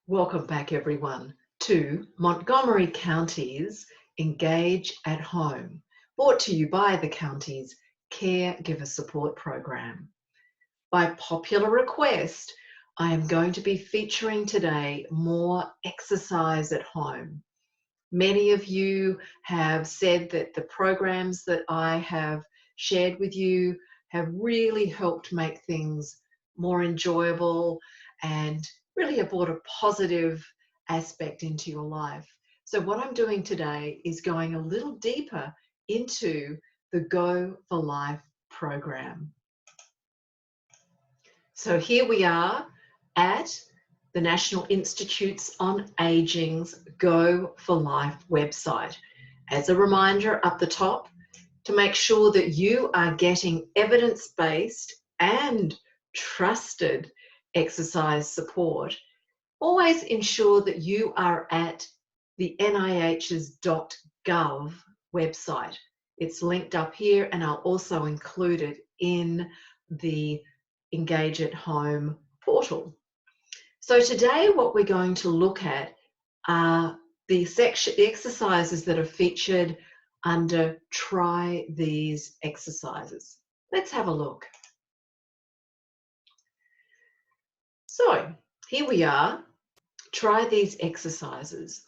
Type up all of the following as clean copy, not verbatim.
Welcome back, everyone, to Montgomery County's Engage at Home, brought to you by the county's Caregiver Support Program. By popular request, I am going to be featuring today more exercise at home. Many of you have said that the programs that I have shared with you have really helped make things more enjoyable and really have brought a positive aspect into your life. So what I'm doing today is going a little deeper into the Go4Life program. So here we are at the National Institutes on Aging's Go4Life website. As a reminder up the top, to make sure that you are getting evidence-based and trusted exercise support, always ensure that you are at the NIH's .gov website. It's linked up here, and I'll also include it in the Engage at Home portal. So today what we're going to look at are the exercises that are featured under Try These Exercises. Let's have a look. So here we are, Try These Exercises.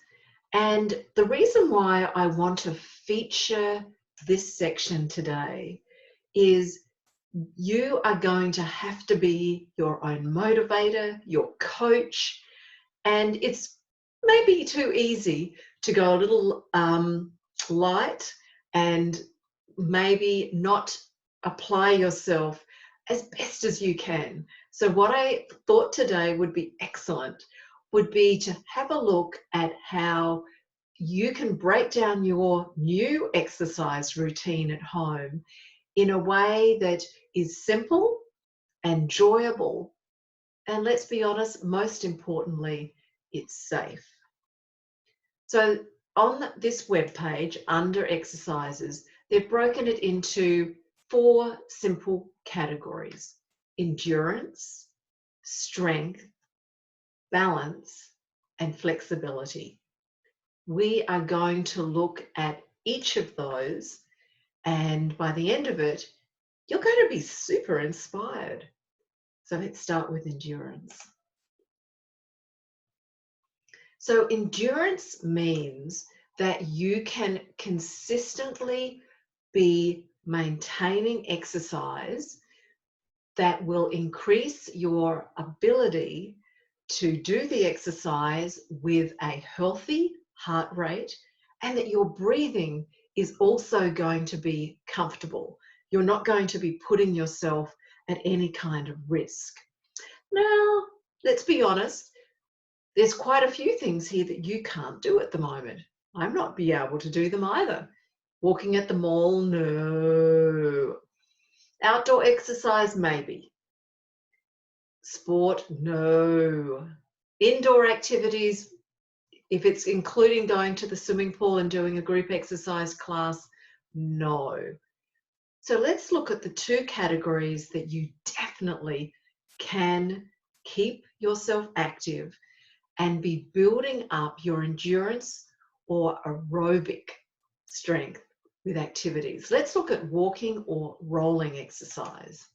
And the reason why I want to feature this section today is you are going to have to be your own motivator, your coach, and it's maybe too easy to go a little light and maybe not apply yourself as best as you can. So what I thought today would be excellent would be to have a look at how you can break down your new exercise routine at home in a way that is simple and enjoyable, and let's be honest, most importantly, it's safe. So on this webpage, under exercises, they've broken it into 4 simple categories: endurance, strength, balance, and flexibility. We are going to look at each of those, and by the end of it, you're going to be super inspired. So let's start with endurance. So endurance means that you can consistently be maintaining exercise that will increase your ability to do the exercise with a healthy heart rate, and that your breathing is also going to be comfortable. You're not going to be putting yourself at any kind of risk. Now, let's be honest, there's quite a few things here that you can't do at the moment. I'm not be able to do them either. Walking at the mall, no. Outdoor exercise, maybe. Sport, no. Indoor activities, if it's including going to the swimming pool and doing a group exercise class, no. So let's look at the 2 categories that you definitely can keep yourself active and be building up your endurance or aerobic strength with activities. Let's look at walking or rolling exercise.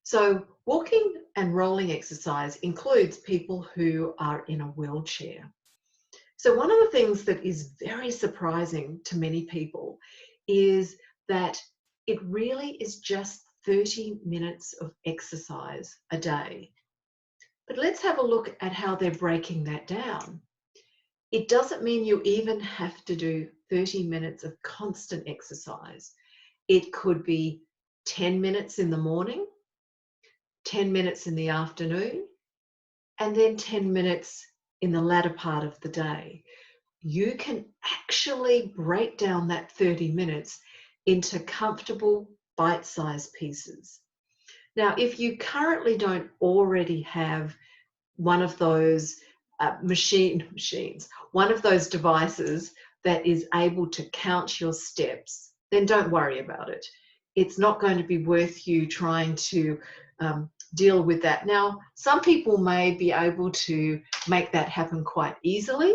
So walking and rolling exercise includes people who are in a wheelchair. So one of the things that is very surprising to many people is that it really is just 30 minutes of exercise a day. But let's have a look at how they're breaking that down. It doesn't mean you even have to do 30 minutes of constant exercise. It could be 10 minutes in the morning, 10 minutes in the afternoon, and then 10 minutes in the latter part of the day. You can actually break down that 30 minutes into comfortable bite-sized pieces. Now, if you currently don't already have one of those one of those devices that is able to count your steps, then don't worry about it. It's not going to be worth you trying to deal with that. Now, some people may be able to make that happen quite easily,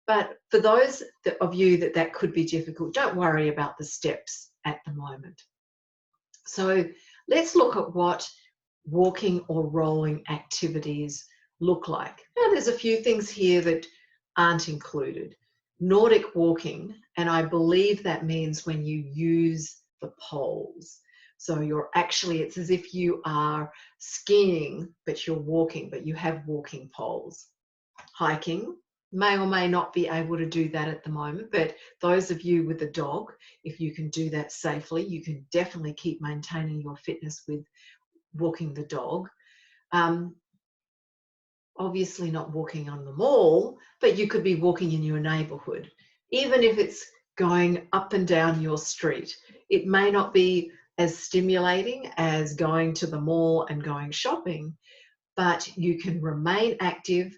but for those of you that could be difficult, don't worry about the steps at the moment. So let's look at what walking or rolling activities look like. Now, there's a few things here that aren't included. Nordic walking, and I believe that means when you use the poles. So it's as if you are skiing, but you're walking, but you have walking poles. Hiking, may or may not be able to do that at the moment, but those of you with a dog, if you can do that safely, you can definitely keep maintaining your fitness with walking the dog. Obviously not walking on the mall, but you could be walking in your neighborhood, even if it's going up and down your street. It may not be as stimulating as going to the mall and going shopping, but you can remain active,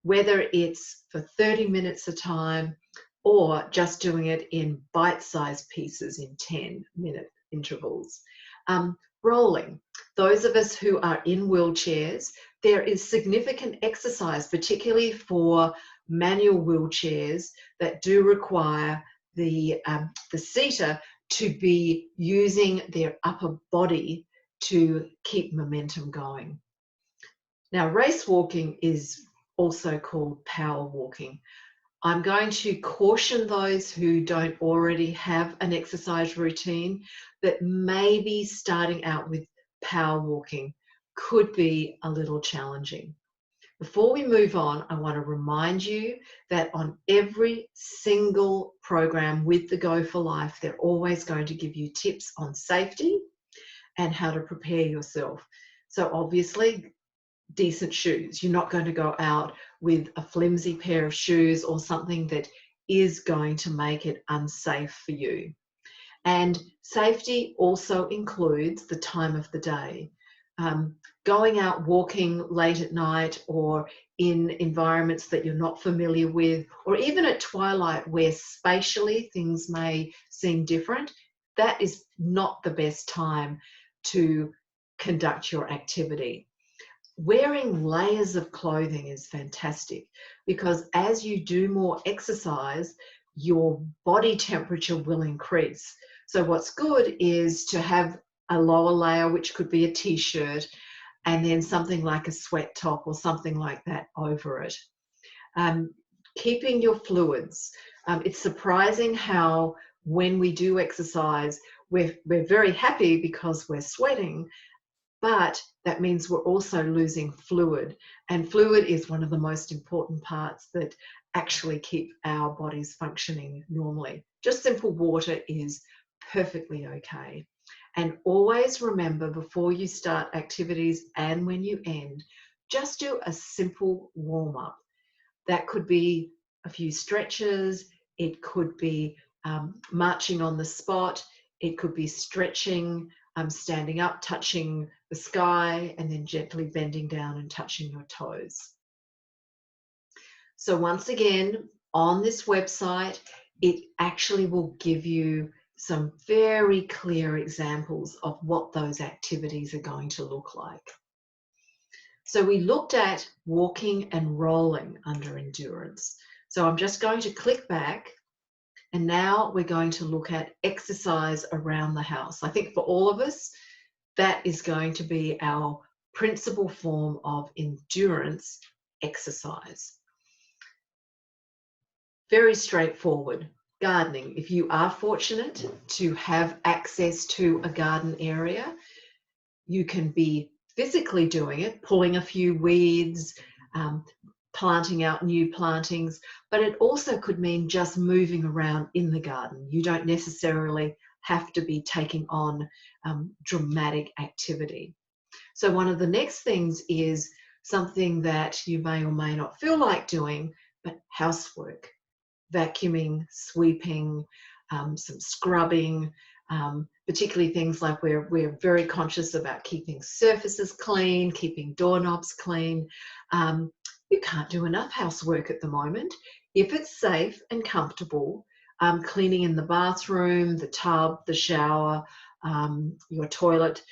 whether it's for 30 minutes a time or just doing it in bite-sized pieces in 10-minute intervals. Rolling. Those of us who are in wheelchairs, there is significant exercise, particularly for manual wheelchairs that do require the seater to be using their upper body to keep momentum going. Now, race walking is also called power walking. I'm going to caution those who don't already have an exercise routine that maybe starting out with power walking could be a little challenging. Before we move on, I want to remind you that on every single program with the Go4Life, they're always going to give you tips on safety and how to prepare yourself. So obviously, decent shoes. You're not going to go out with a flimsy pair of shoes or something that is going to make it unsafe for you. And safety also includes the time of the day. Going out walking late at night or in environments that you're not familiar with, or even at twilight where spatially things may seem different, that is not the best time to conduct your activity. Wearing layers of clothing is fantastic because as you do more exercise, your body temperature will increase. So what's good is to have a lower layer, which could be a t-shirt, and then something like a sweat top or something like that over it. Keeping your fluids. It's surprising how when we do exercise, we're very happy because we're sweating, but that means we're also losing fluid. And fluid is one of the most important parts that actually keep our bodies functioning normally. Just simple water is perfectly okay. And always remember before you start activities and when you end, just do a simple warm-up. That could be a few stretches, it could be marching on the spot, it could be stretching, standing up, touching the sky, and then gently bending down and touching your toes. So once again, on this website, it actually will give you some very clear examples of what those activities are going to look like. So we looked at walking and rolling under endurance. So I'm just going to click back, and now we're going to look at exercise around the house. I think for all of us, that is going to be our principal form of endurance exercise. Very straightforward. Gardening. If you are fortunate to have access to a garden area, you can be physically doing it, pulling a few weeds, planting out new plantings, but it also could mean just moving around in the garden. You don't necessarily have to be taking on dramatic activity. So one of the next things is something that you may or may not feel like doing, but housework. Vacuuming, sweeping, some scrubbing, particularly things like we're very conscious about keeping surfaces clean, keeping doorknobs clean. You can't do enough housework at the moment. If it's safe and comfortable, cleaning in the bathroom, the tub, the shower, your toilet,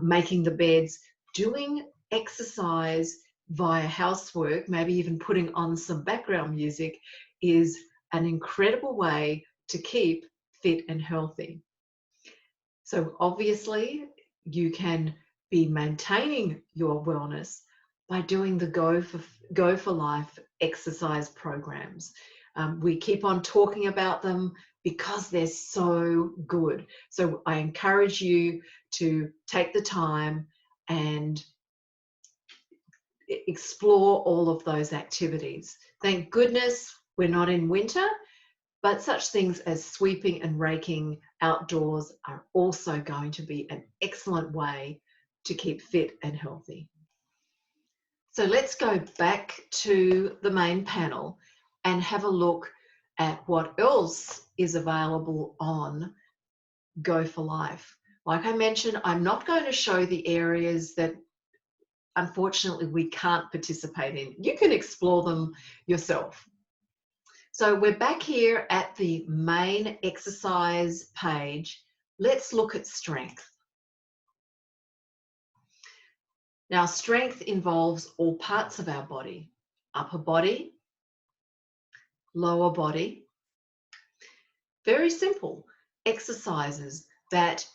making the beds, doing exercise via housework, maybe even putting on some background music, is an incredible way to keep fit and healthy. So obviously, you can be maintaining your wellness by doing the Go4Life exercise programs. We keep on talking about them because they're so good. So I encourage you to take the time and explore all of those activities. Thank goodness we're not in winter, but such things as sweeping and raking outdoors are also going to be an excellent way to keep fit and healthy. So let's go back to the main panel and have a look at what else is available on Go4Life. Like I mentioned, I'm not going to show the areas that unfortunately we can't participate in. You can explore them yourself. So we're back here at the main exercise page. Let's look at strength. Now, strength involves all parts of our body: upper body, lower body. Very simple exercises that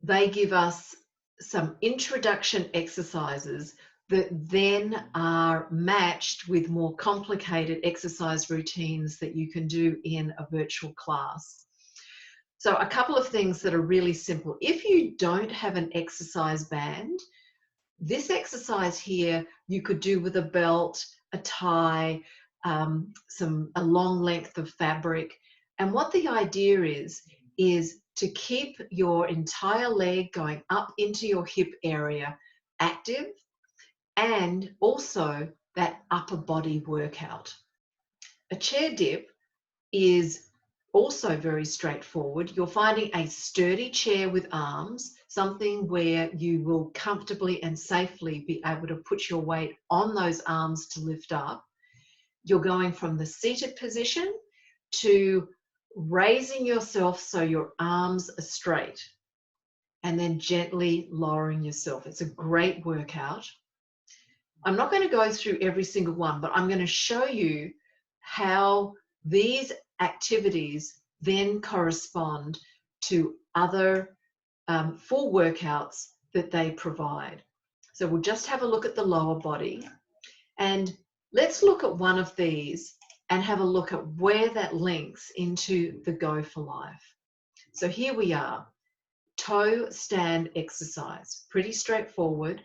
they give us some introduction exercises that then are matched with more complicated exercise routines that you can do in a virtual class. So a couple of things that are really simple. If you don't have an exercise band, this exercise here you could do with a belt, a tie, a long length of fabric. And what the idea is to keep your entire leg going up into your hip area active, and also that upper body workout. A chair dip is also very straightforward. You're finding a sturdy chair with arms, something where you will comfortably and safely be able to put your weight on those arms to lift up. You're going from the seated position to raising yourself so your arms are straight, and then gently lowering yourself. It's a great workout. I'm not going to go through every single one, but I'm going to show you how these activities then correspond to other full workouts that they provide. So we'll just have a look at the lower body, and let's look at one of these and have a look at where that links into the Go4Life. So here we are, toe stand exercise, pretty straightforward.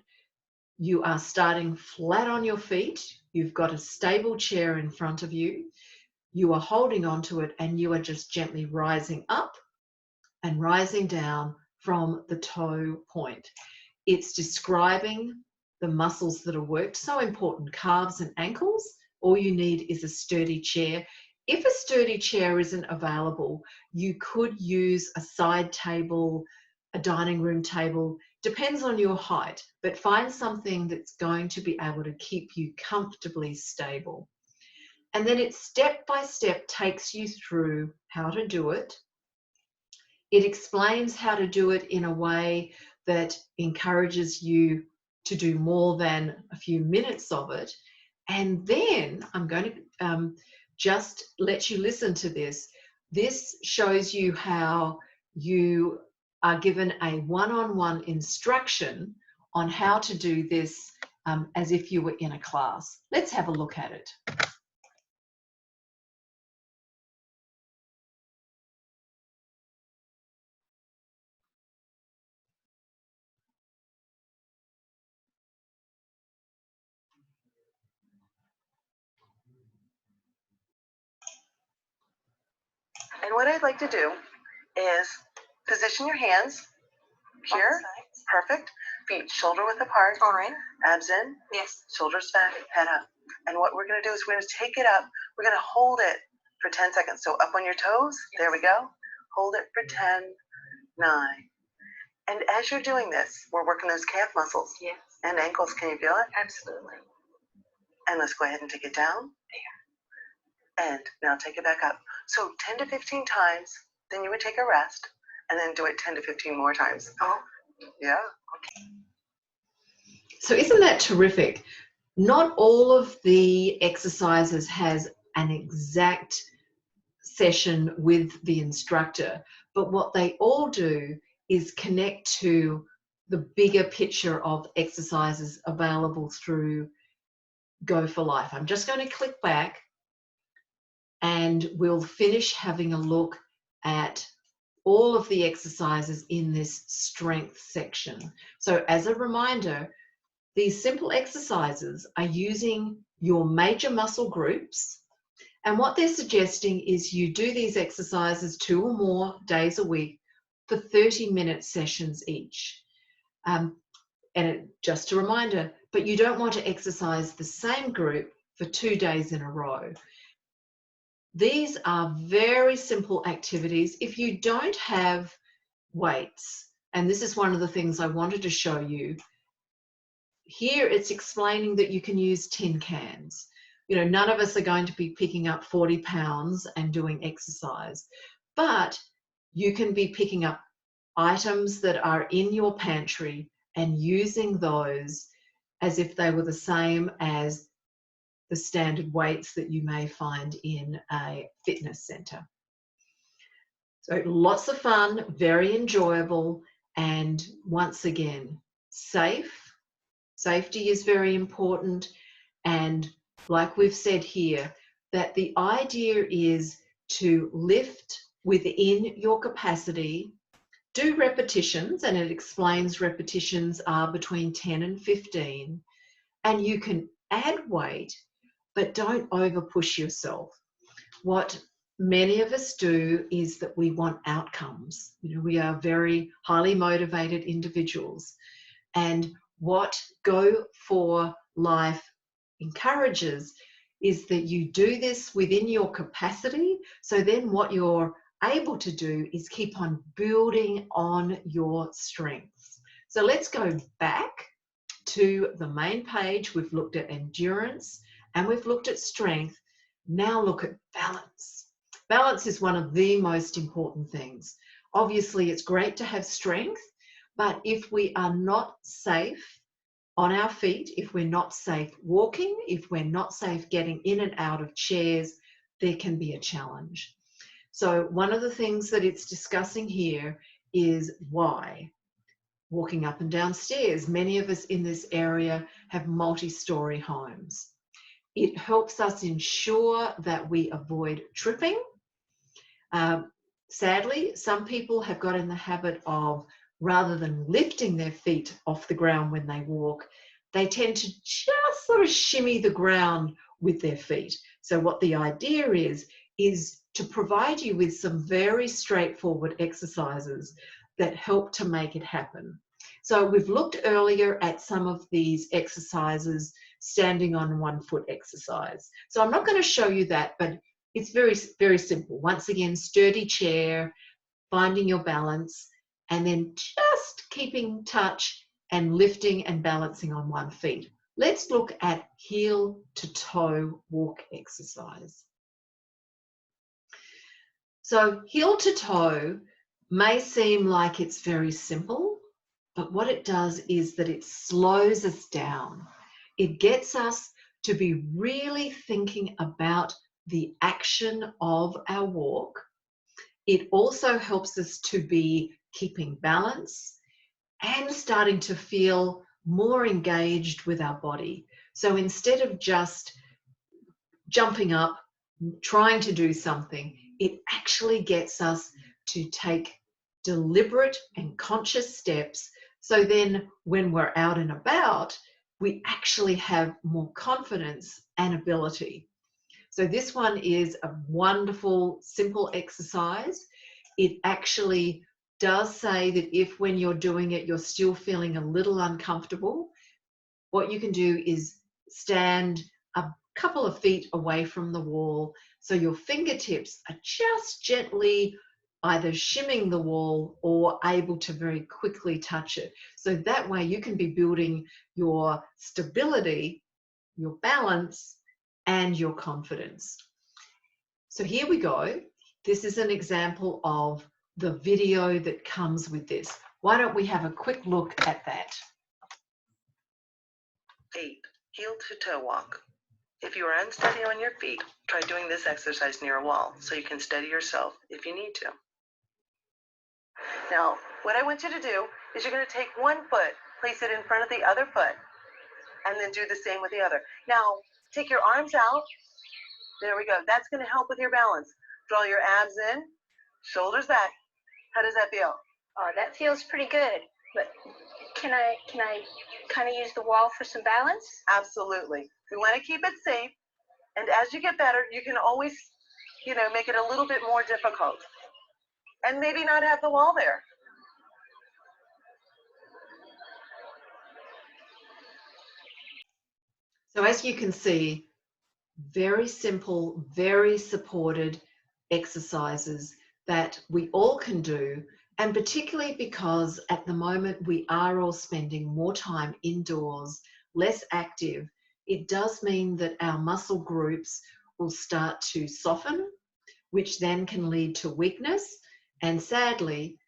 You are starting flat on your feet. You've got a stable chair in front of you. You are holding onto it, and you are just gently rising up and rising down from the toe point. It's describing the muscles that are worked, so important, calves and ankles. All you need is a sturdy chair. If a sturdy chair isn't available, you could use a side table, a dining room table, depends on your height, but find something that's going to be able to keep you comfortably stable. And then it step by step takes you through how to do it. It explains how to do it in a way that encourages you to do more than a few minutes of it. And then I'm going to just let you listen to this. This shows you how you are given a one-on-one instruction on how to do this as if you were in a class. Let's have a look at it. And what I'd like to do is position your hands here. Perfect. Feet shoulder width apart. All right. Abs in. Yes. Shoulders back, head up. And what we're going to do is we're going to take it up. We're going to hold it for 10 seconds. So up on your toes. Yes. There we go. Hold it for 10, 9. And as you're doing this, we're working those calf muscles. Yes. And ankles. Can you feel it? Absolutely. And let's go ahead and take it down. There. And now take it back up. So 10 to 15 times. Then you would take a rest. And then do it 10 to 15 more times. Oh. Yeah. Okay. So isn't that terrific? Not all of the exercises has an exact session with the instructor, but what they all do is connect to the bigger picture of exercises available through Go4Life. I'm just going to click back and we'll finish having a look at all of the exercises in this strength section. So as a reminder, these simple exercises are using your major muscle groups, and what they're suggesting is you do these exercises 2 or more days a week for 30-minute sessions each. Just a reminder, but you don't want to exercise the same group for 2 days in a row. These are very simple activities. If you don't have weights, and this is one of the things I wanted to show you, here it's explaining that you can use tin cans. You know, none of us are going to be picking up 40 pounds and doing exercise, but you can be picking up items that are in your pantry and using those as if they were the same as the standard weights that you may find in a fitness center. So lots of fun, very enjoyable, and once again, safe. Safety is very important, and like we've said here, that the idea is to lift within your capacity, do repetitions, and it explains repetitions are between 10 and 15, and you can add weight, but don't over push yourself. What many of us do is that we want outcomes. You know, we are very highly motivated individuals, and what Go4Life encourages is that you do this within your capacity, so then what you're able to do is keep on building on your strengths. So let's go back to the main page. We've looked at endurance and we've looked at strength. Now look at balance. Balance is one of the most important things. Obviously, it's great to have strength, but if we are not safe on our feet, if we're not safe walking, if we're not safe getting in and out of chairs, there can be a challenge. So one of the things that it's discussing here is why. Walking up and down stairs. Many of us in this area have multi-story homes. It helps us ensure that we avoid tripping. Sadly, some people have got in the habit of, rather than lifting their feet off the ground when they walk, they tend to just sort of shimmy the ground with their feet. So what the idea is to provide you with some very straightforward exercises that help to make it happen. So we've looked earlier at some of these exercises, standing on one foot exercise. So I'm not going to show you that, but it's very, very simple. Once again, sturdy chair, finding your balance, and then just keeping touch and lifting and balancing on one foot. Let's look at heel to toe walk exercise. So heel to toe may seem like it's very simple, but what it does is that it slows us down. It gets us to be really thinking about the action of our walk. It also helps us to be keeping balance and starting to feel more engaged with our body. So instead of just jumping up, trying to do something, it actually gets us to take deliberate and conscious steps. So then when we're out and about, we actually have more confidence and ability. So this one is a wonderful, simple exercise. It actually does say that if when you're doing it, you're still feeling a little uncomfortable, what you can do is stand a couple of feet away from the wall, so your fingertips are just gently either shimming the wall or able to very quickly touch it. So that way you can be building your stability, your balance, and your confidence. So here we go. This is an example of the video that comes with this. Why don't we have a quick look at that? 8, heel to toe walk. If you are unsteady on your feet, try doing this exercise near a wall so you can steady yourself if you need to. Now, what I want you to do is you're going to take one foot, place it in front of the other foot, and then do the same with the other. Now, take your arms out. There we go. That's going to help with your balance. Draw your abs in, shoulders back. How does that feel? Oh, that feels pretty good. But can I kind of use the wall for some balance? Absolutely. We want to keep it safe. And as you get better, you can always, make it a little bit more difficult. And maybe not have the wall there. So as you can see, very simple, very supported exercises that we all can do, and particularly because at the moment we are all spending more time indoors, less active, it does mean that our muscle groups will start to soften, which then can lead to weakness, and sadly,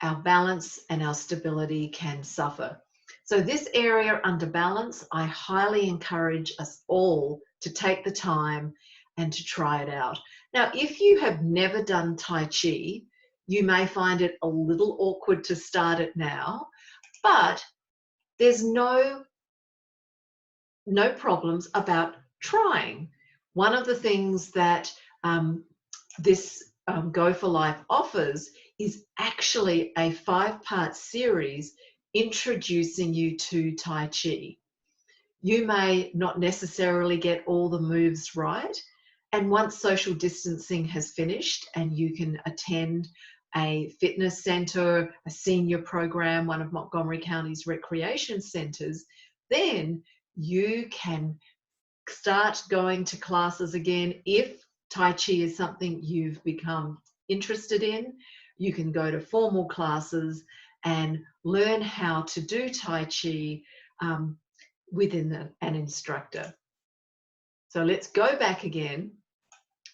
our balance and our stability can suffer. So this area under balance, I highly encourage us all to take the time and to try it out. Now, if you have never done Tai Chi, you may find it a little awkward to start it now, but there's no problems about trying. One of the things that this Go4Life offers is actually a 5-part series introducing you to Tai Chi. You may not necessarily get all the moves right, and once social distancing has finished and you can attend a fitness center, a senior program, one of Montgomery County's recreation centers, then you can start going to classes again. If Tai Chi is something you've become interested in, you can go to formal classes and learn how to do Tai Chi within an instructor. So let's go back again.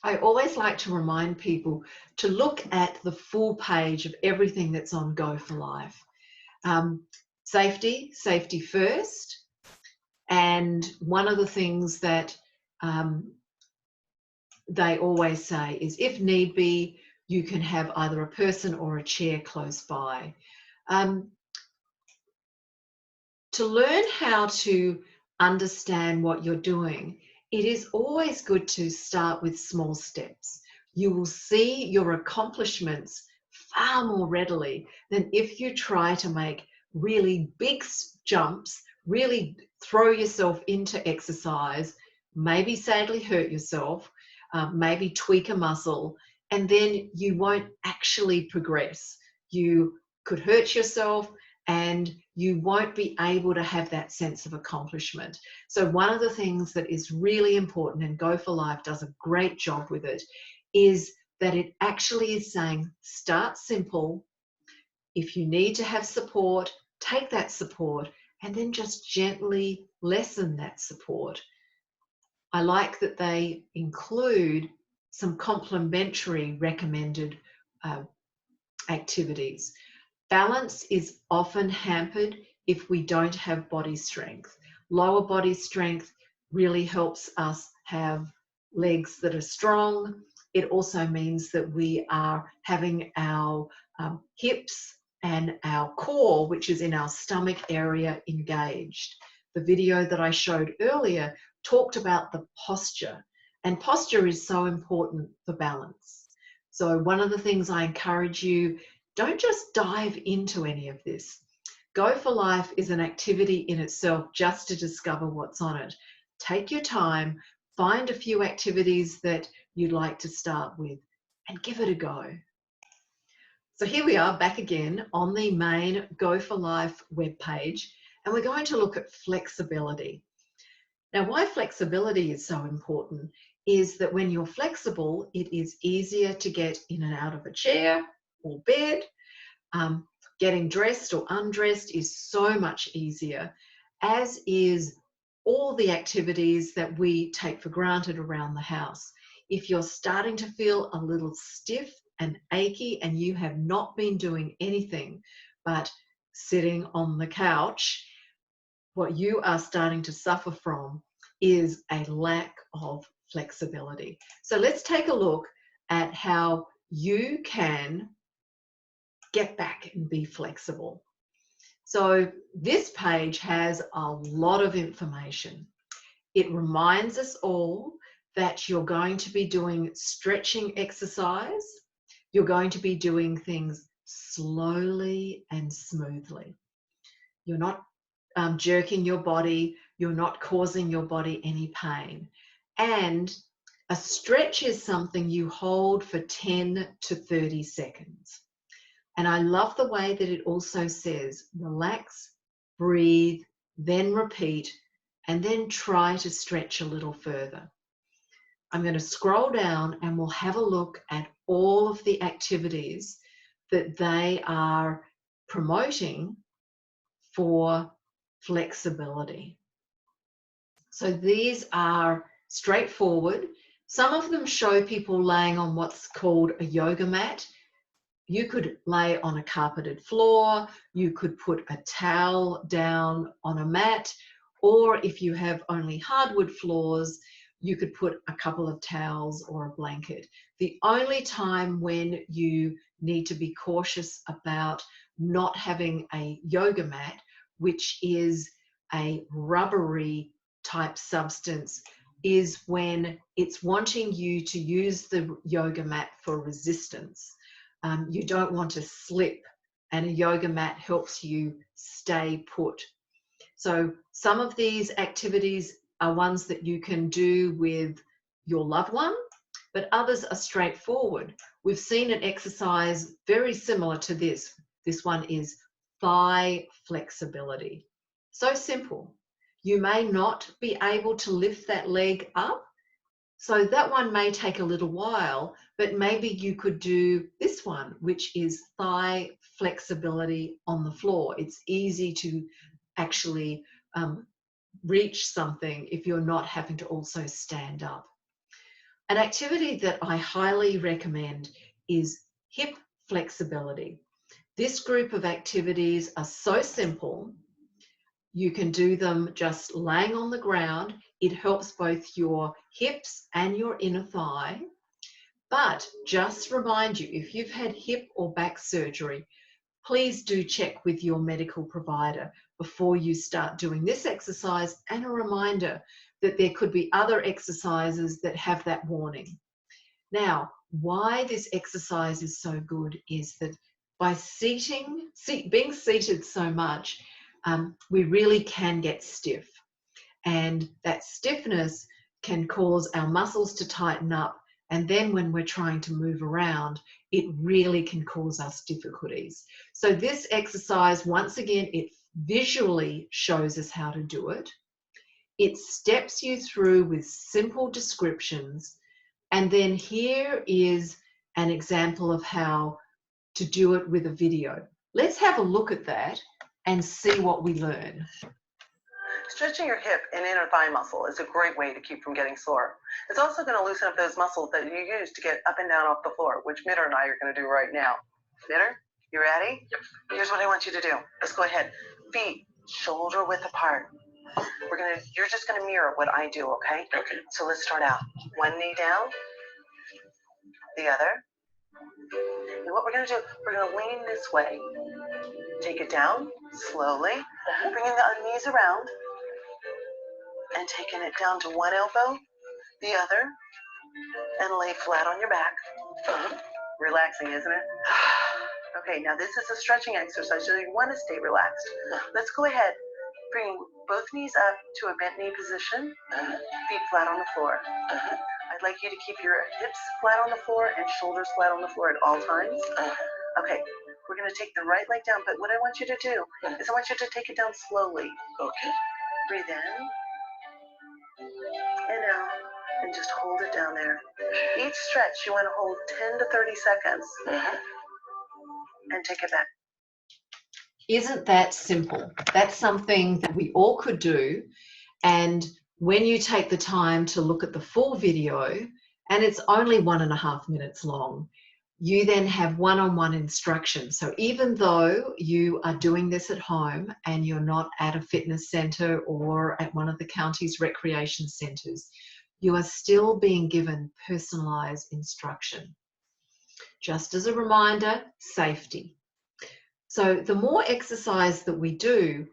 I always like to remind people to look at the full page of everything that's on Go4Life. Safety first. And one of the things that they always say is, if need be, you can have either a person or a chair close by. To learn how to understand what you're doing, it is always good to start with small steps. You will see your accomplishments far more readily than if you try to make really big jumps, really throw yourself into exercise, maybe sadly hurt yourself, maybe tweak a muscle, and then you won't actually progress. You could hurt yourself and you won't be able to have that sense of accomplishment. So one of the things that is really important, and Go4Life does a great job with it, is that it actually is saying, start simple. If you need to have support, take that support, and then just gently lessen that support. I like that they include some complementary recommended activities. Balance is often hampered if we don't have body strength. Lower body strength really helps us have legs that are strong. It also means that we are having our hips and our core, which is in our stomach area, engaged. The video that I showed earlier talked about the posture, and posture is so important for balance. So one of the things I encourage you, don't just dive into any of this. Go4Life is an activity in itself just to discover what's on it. Take your time, find a few activities that you'd like to start with, and give it a go. So here we are back again on the main Go4Life webpage, and we're going to look at flexibility. Now, why flexibility is so important is that when you're flexible, it is easier to get in and out of a chair or bed. Getting dressed or undressed is so much easier, as is all the activities that we take for granted around the house. If you're starting to feel a little stiff and achy and you have not been doing anything but sitting on the couch, what you are starting to suffer from is a lack of flexibility. So let's take a look at how you can get back and be flexible. So this page has a lot of information. It reminds us all that you're going to be doing stretching exercise. You're going to be doing things slowly and smoothly. You're not jerking your body. You're not causing your body any pain. And a stretch is something you hold for 10 to 30 seconds. And I love the way that it also says, relax, breathe, then repeat, and then try to stretch a little further. I'm going to scroll down and we'll have a look at all of the activities that they are promoting for flexibility. So these are straightforward. Some of them show people laying on what's called a yoga mat. You could lay on a carpeted floor, you could put a towel down on a mat, or if you have only hardwood floors, you could put a couple of towels or a blanket. The only time when you need to be cautious about not having a yoga mat, which is a rubbery type substance, is when it's wanting you to use the yoga mat for resistance. You don't want to slip, and a yoga mat helps you stay put. So some of these activities are ones that you can do with your loved one, but others are straightforward. We've seen an exercise very similar to this. This one is thigh flexibility. So simple. You may not be able to lift that leg up, so that one may take a little while, but maybe you could do this one, which is thigh flexibility on the floor. It's easy to actually reach something if you're not having to also stand up. An activity that I highly recommend is hip flexibility. This group of activities are so simple. You can do them just laying on the ground. It helps both your hips and your inner thigh. But just remind you, if you've had hip or back surgery, please do check with your medical provider before you start doing this exercise, and a reminder that there could be other exercises that have that warning. Now, why this exercise is so good is that by being seated so much, we really can get stiff, and that stiffness can cause our muscles to tighten up, and then when we're trying to move around, it really can cause us difficulties. So this exercise, once again, it visually shows us how to do it. It steps you through with simple descriptions, and then here is an example of how to do it with a video. Let's have a look at that and see what we learn. Stretching your hip and inner thigh muscle is a great way to keep from getting sore. It's also going to loosen up those muscles that you use to get up and down off the floor, which Mitter and I are going to do right now. Mitter, you ready? Yep. Here's what I want you to do. Let's go ahead. Feet shoulder width apart. You're just going to mirror what I do, okay? Okay. So let's start out. One knee down, the other. And what we're going to do, we're going to lean this way. Take it down slowly, bringing the knees around, and taking it down to one elbow, the other, and lay flat on your back. Relaxing, isn't it? Okay, now this is a stretching exercise, so you want to stay relaxed. Let's go ahead. Bring both knees up to a bent knee position, feet flat on the floor. I'd like you to keep your hips flat on the floor and shoulders flat on the floor at all times. Okay, we're going to take the right leg down, but what I want you to do is I want you to take it down slowly. Okay. Breathe in and out, and just hold it down there. Each stretch you want to hold 10 to 30 seconds and take it back. Isn't that simple? That's something that we all could do. And when you take the time to look at the full video, and it's only 1.5 minutes long, you then have one-on-one instruction. So even though you are doing this at home and you're not at a fitness centre or at one of the county's recreation centres, you are still being given personalised instruction. Just as a reminder, safety. So the more exercise that we do,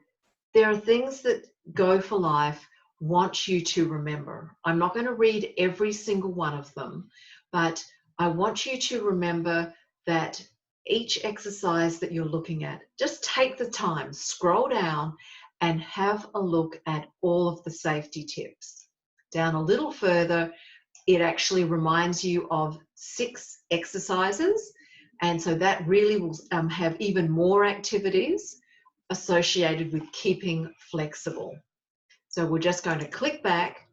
there are things that Go4Life wants you to remember. I'm not going to read every single one of them, but I want you to remember that each exercise that you're looking at, just take the time, scroll down and have a look at all of the safety tips. Down a little further, it actually reminds you of 6 exercises, and so that really will have even more activities associated with keeping flexible. So we're just going to click back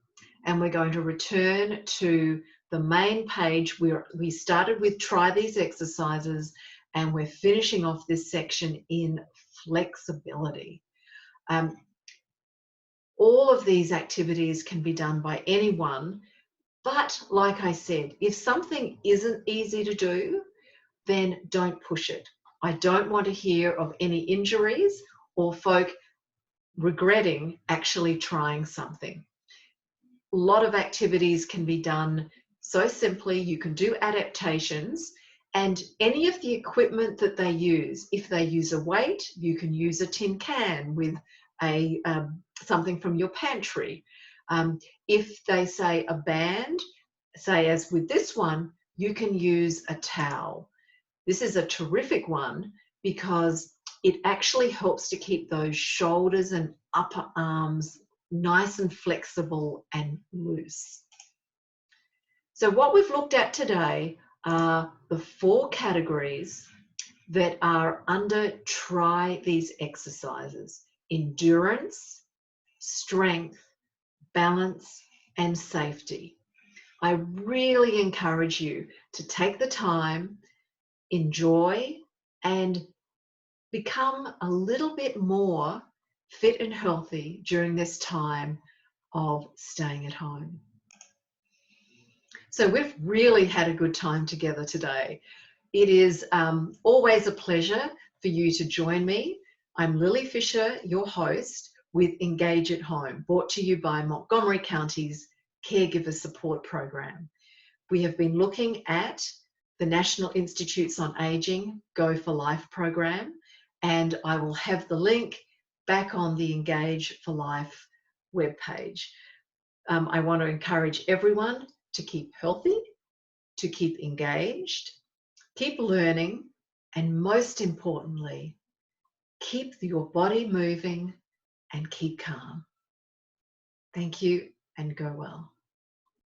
and we're going to return to the main page where we started with try these exercises, and we're finishing off this section in flexibility. All of these activities can be done by anyone, but like I said, if something isn't easy to do, then don't push it. I don't want to hear of any injuries or folk regretting actually trying something. A lot of activities can be done so simply. You can do adaptations, and any of the equipment that they use, if they use a weight, you can use a tin can with a something from your pantry. If they say a band, say as with this one, you can use a towel. This is a terrific one because it actually helps to keep those shoulders and upper arms nice and flexible and loose. So what we've looked at today are the 4 categories that are under try these exercises: endurance, strength, balance, and safety. I really encourage you to take the time, enjoy, and become a little bit more fit and healthy during this time of staying at home. So we've really had a good time together today. It is always a pleasure for you to join me. I'm Lylie Fisher, your host with Engage at Home, brought to you by Montgomery County's Caregiver Support Program. We have been looking at the National Institutes on Aging Go4Life program, and I will have the link back on the Engage for Life webpage. I want to encourage everyone to keep healthy, to keep engaged, keep learning, and most importantly, keep your body moving and keep calm. Thank you, and go well.